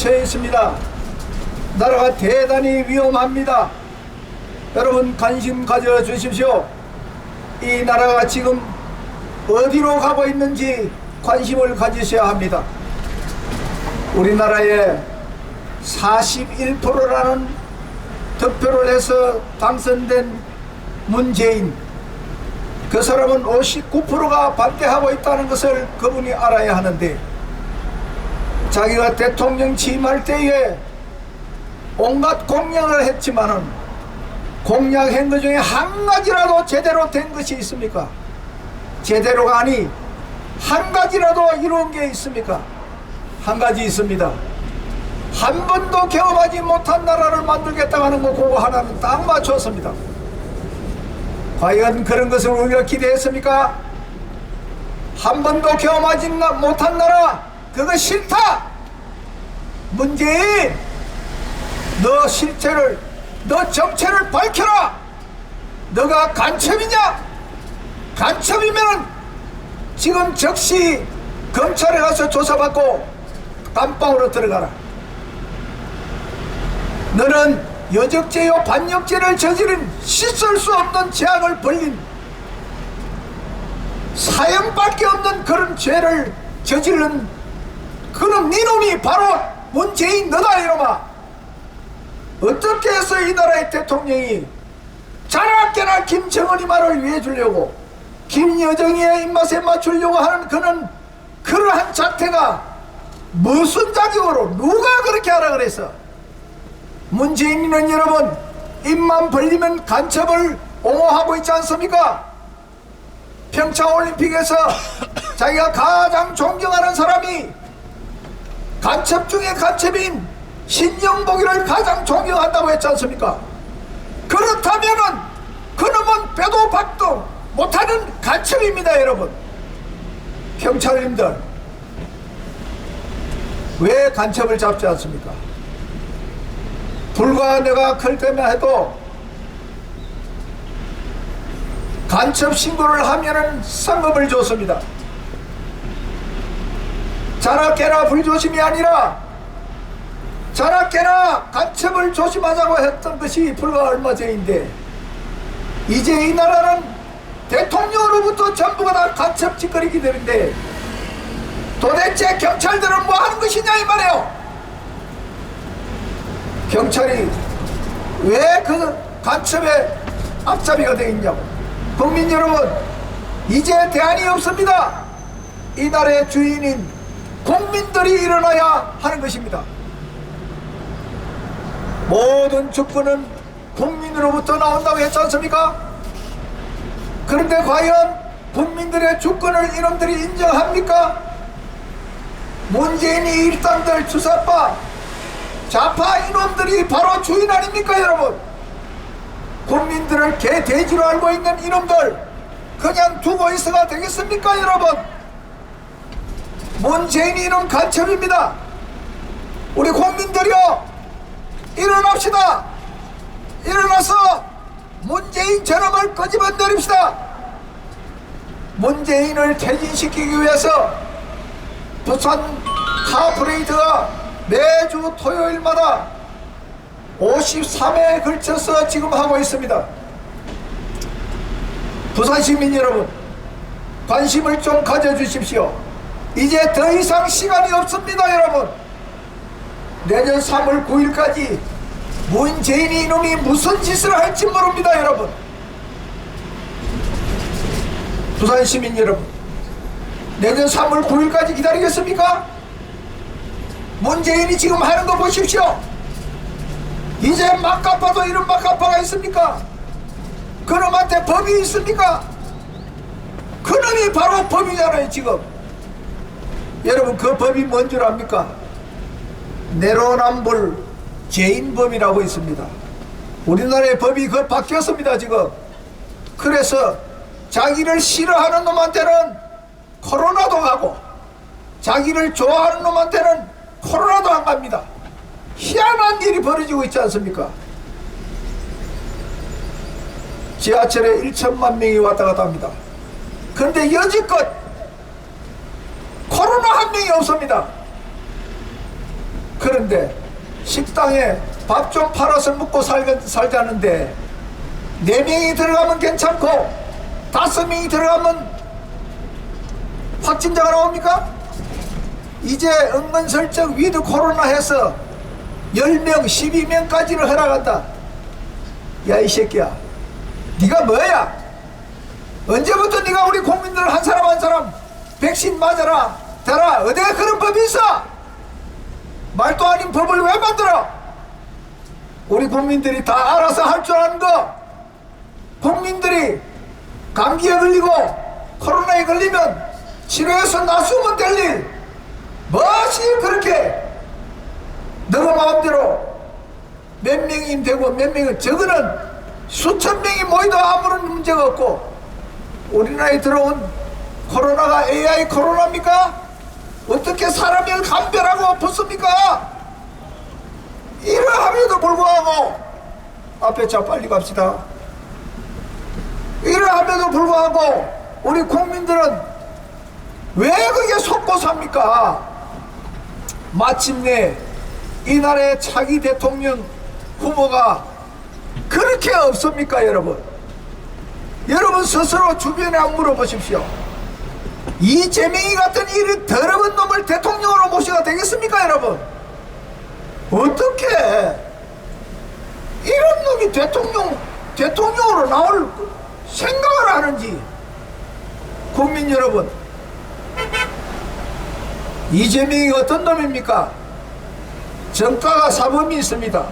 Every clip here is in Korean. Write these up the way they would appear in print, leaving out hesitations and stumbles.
처해 있습니다. 나라가 대단히 위험합니다. 여러분 관심 가져 주십시오. 이 나라가 지금 어디로 가고 있는지 관심을 가지셔야 합니다. 우리나라에 41%라는 득표를 해서 당선된 문재인, 그 사람은 59%가 반대하고 있다는 것을 그분이 알아야 하는데, 자기가 대통령 취임할 때에 온갖 공약을 했지만은 공약한 것 중에 한 가지라도 제대로 된 것이 있습니까? 제대로가 아니 한 가지라도 이룬 게 있습니까? 한 가지 있습니다. 한 번도 경험하지 못한 나라를 만들겠다고 하는 거, 그거 하나는 딱 맞췄습니다. 과연 그런 것을 우리가 기대했습니까? 한 번도 경험하지 못한 나라, 그거 싫다! 문재인, 너 실체를, 너 정체를 밝혀라! 너가 간첩이냐? 간첩이면 지금 즉시 검찰에 가서 조사받고 감방으로 들어가라. 너는 여적죄요 반역죄를 저지른 씻을 수 없는 죄악을 벌린 사형밖에 없는 그런 죄를 저지른 그런 니놈이 바로 문재인 너다. 이놈아, 어떻게 해서 이 나라의 대통령이 자나깨나 김정은이 말을 위해 주려고, 김여정의 입맛에 맞추려고 하는 그러한 자태가 무슨 자격으로, 누가 그렇게 하라 그랬어? 문재인은 여러분, 입만 벌리면 간첩을 옹호하고 있지 않습니까? 평창올림픽에서 자기가 가장 존경하는 사람이 간첩 중에 간첩인 신영복이를 가장 존경한다고 했지 않습니까? 그렇다면은 그놈은 빼도 박도 못하는 간첩입니다. 여러분, 경찰님들 왜 간첩을 잡지 않습니까? 불과 내가 클 때만 해도 간첩 신고를 하면은 상금을 줬습니다. 자나깨나 불조심이 아니라 자나깨나 간첩을 조심하자고 했던 것이 불과 얼마 전인데, 이제 이 나라는 대통령으로부터 전부가 다 간첩 짓거리게 되는데 도대체 경찰들은 뭐 하는 것이냐 이 말이에요. 경찰이 왜 그 간첩의 앞잡이가 되어 있냐고. 국민 여러분, 이제 대안이 없습니다. 이 나라의 주인인 국민들이 일어나야 하는 것입니다. 모든 주권은 국민으로부터 나온다고 했지 않습니까? 그런데 과연 국민들의 주권을 이놈들이 인정합니까? 문재인이 일당들 주사파 좌파 이놈들이 바로 주인 아닙니까 여러분? 국민들을 개 돼지로 알고 있는 이놈들 그냥 두고 있어가 되겠습니까 여러분? 문재인이 이놈 간첩입니다. 우리 국민들이요, 일어납시다. 일어나서 문재인 저놈을 끄집어 내립시다. 문재인을 퇴진시키기 위해서 부산 카프레이드가 매주 토요일마다 53회에 걸쳐서 지금 하고 있습니다. 부산 시민 여러분, 관심을 좀 가져주십시오. 이제 더 이상 시간이 없습니다 여러분. 내년 3월 9일까지 문재인이 이놈이 무슨 짓을 할지 모릅니다 여러분. 부산 시민 여러분, 내년 3월 9일까지 기다리겠습니까? 문재인이 지금 하는 거 보십시오. 이제 막가파도 이런 막가파가 있습니까? 그놈한테 법이 있습니까? 그놈이 바로 법이잖아요 지금. 여러분, 그 법이 뭔 줄 압니까? 내로남불 죄인법이라고 있습니다. 우리나라의 법이 그 바뀌었습니다 지금. 그래서 자기를 싫어하는 놈한테는 코로나도 가고 자기를 좋아하는 놈한테는 코로나도 안 갑니다. 희한한 일이 벌어지고 있지 않습니까? 지하철에 1천만 명이 왔다 갔다 합니다. 그런데 여지껏 코로나 한 명이 없습니다. 그 그런데 식당에 밥 좀 팔아서 먹고 살자는데 4명이 들어가면 괜찮고 5명이 들어가면 확진자가 나옵니까? 이제 은근슬쩍 위드 코로나 해서 10명, 12명까지를 허락한다. 야, 이 새끼야, 네가 뭐야? 언제부터 네가 우리 국민들 한 사람 한 사람 백신 맞아라 대라, 어디가 그런 법이 있어? 말도 아닌 법을 왜 만들어? 우리 국민들이 다 알아서 할 줄 아는 거, 국민들이 감기에 걸리고 코로나에 걸리면 치료해서 나수면 될 일, 무엇이 그렇게 너가 마음대로 몇 명이 되고 몇 명은, 저거는 수천 명이 모이도 아무런 문제가 없고, 우리나라에 들어온 코로나가 AI 코로나입니까? 어떻게 사람을 감별하고 벗습니까? 이러함에도 불구하고, 앞에 자 빨리 갑시다. 이러함에도 불구하고 우리 국민들은 왜 그게 속고 삽니까? 마침내 이 나라의 차기 대통령 후보가 그렇게 없습니까? 여러분 스스로 주변에 한번 물어보십시오. 이재명이 같은 이 더러운 놈을 대통령으로 모셔야 되겠습니까? 여러분, 어떻게 이런 놈이 대통령으로 나올 생각을 하는지. 국민 여러분, 이재명이 어떤 놈입니까? 정가가 사범이 있습니다.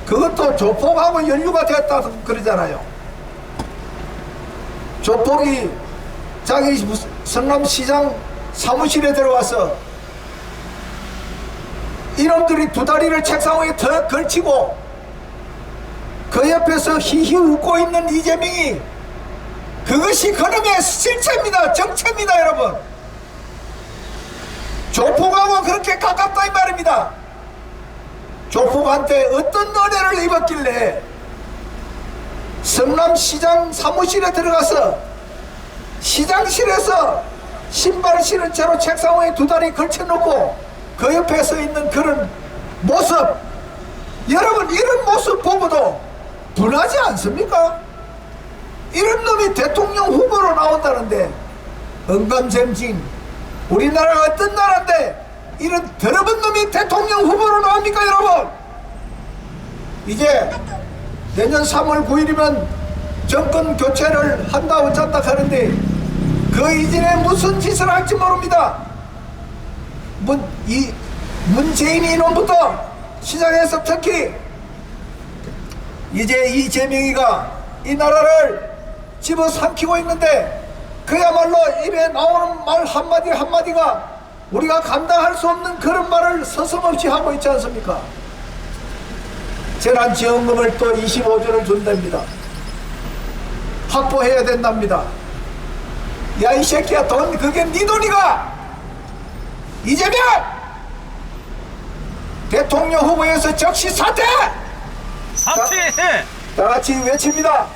그것도 조폭하고 연루가 되었다 그러잖아요. 조폭이 자기 성남시장 사무실에 들어와서 이놈들이 두 다리를 책상 위에 더 걸치고 그 옆에서 히히 웃고 있는 이재명이, 그것이 그놈의 실체입니다. 정체입니다. 여러분, 조폭하고 그렇게 가깝다 이 말입니다. 조폭한테 어떤 은혜를 입었길래 성남시장 사무실에 들어가서 시장실에서 신발 신은 채로 책상 위에 두 다리 걸쳐놓고 그 옆에 서 있는 그런 모습, 여러분 이런 모습 보고도 분하지 않습니까? 이런 놈이 대통령 후보로 나온다는데, 언감생진 우리나라가 어떤 나라인데 이런 더러운 놈이 대통령 후보로 나옵니까? 여러분, 이제 내년 3월 9일이면 정권 교체를 한다 어쩐다 하는데 그 이전에 무슨 짓을 할지 모릅니다. 문재인이 이놈부터 시작해서 특히 이제 이재명이가 이 나라를 집어삼키고 있는데, 그야말로 입에 나오는 말 한마디 한마디가 우리가 감당할 수 없는 그런 말을 서슴없이 하고 있지 않습니까? 재난지원금을 또 25조를 준답니다. 확보해야 된답니다. 야, 이 새끼야, 돈 그게 네 돈이가? 이재명 대통령 후보에서 즉시 사퇴! 사퇴해! 다 같이 외칩니다.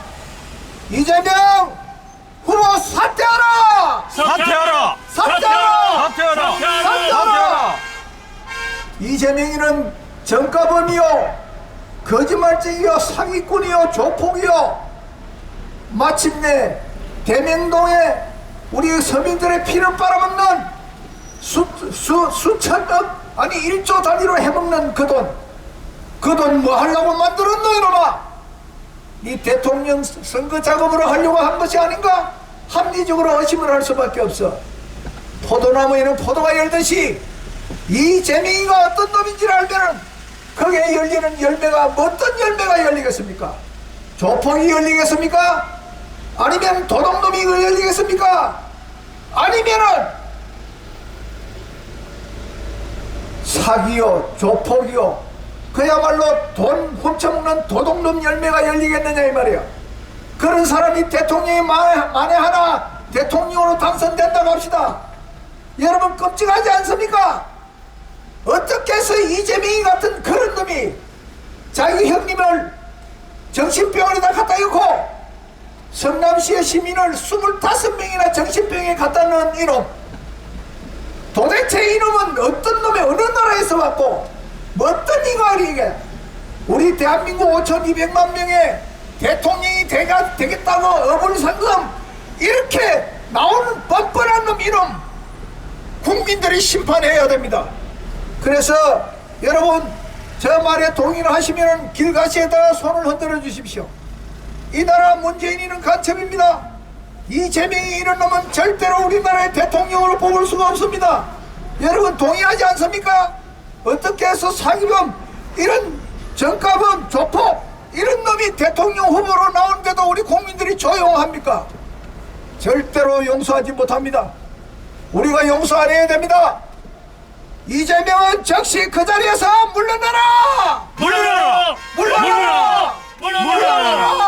이재명 후보 사퇴하라! 사퇴하라! 사퇴하라! 사퇴하라! 사퇴하라! 이재명이는 정가범이요, 거짓말쟁이요, 사기꾼이요, 조폭이요, 마침내 대명동에 우리 서민들의 피를 빨아먹는 수천억, 아니 1조 단위로 해먹는 그 돈 뭐 하려고 만들었노 이놈아? 이 대통령 선거 작업으로 하려고 한 것이 아닌가? 합리적으로 의심을 할 수밖에 없어. 포도나무에는 포도가 열듯이 이재명이가 어떤 놈인지를 알면은 거기에 열리는 열매가 어떤 열매가 열리겠습니까? 조폭이 열리겠습니까? 아니면 도둑놈이 열리겠습니까? 아니면은 사기요, 조폭이요, 그야말로 돈 훔쳐먹는 도둑놈 열매가 열리겠느냐 이 말이야. 그런 사람이 대통령이 만에 하나 대통령으로 당선된다고 합시다. 여러분 끔찍하지 않습니까? 어떻게 해서 이재명이 같은 그런 놈이 자기 형님을 정신병원에다 갖다 놓고 성남시의 시민을 25명이나 정신병에 갖다 놓은 이놈, 도대체 대체 이놈은 어떤 놈의 어느 나라에서 왔고 뭐 어떤 인간이 이게 우리 대한민국 5,200만 명의 대통령이 되겠다고 어불상금 이렇게 나오는 뻔뻔한 놈 이놈 국민들이 심판해야 됩니다. 그래서 여러분 저 말에 동의를 하시면 길가시에다가 손을 흔들어 주십시오. 이 나라 문재인이는 간첩입니다. 이재명이 이런 놈은 절대로 우리나라의 대통령으로 뽑을 수가 없습니다. 여러분 동의하지 않습니까? 어떻게 해서 사기범 이런 정가범 조폭 이런 놈이 대통령 후보로 나오는데도 우리 국민들이 조용합니까? 절대로 용서하지 못합니다. 우리가 용서 안 해야 됩니다. 이재명은 즉시 그 자리에서 물러나라! 물러나라! 물러나라! 물러나라!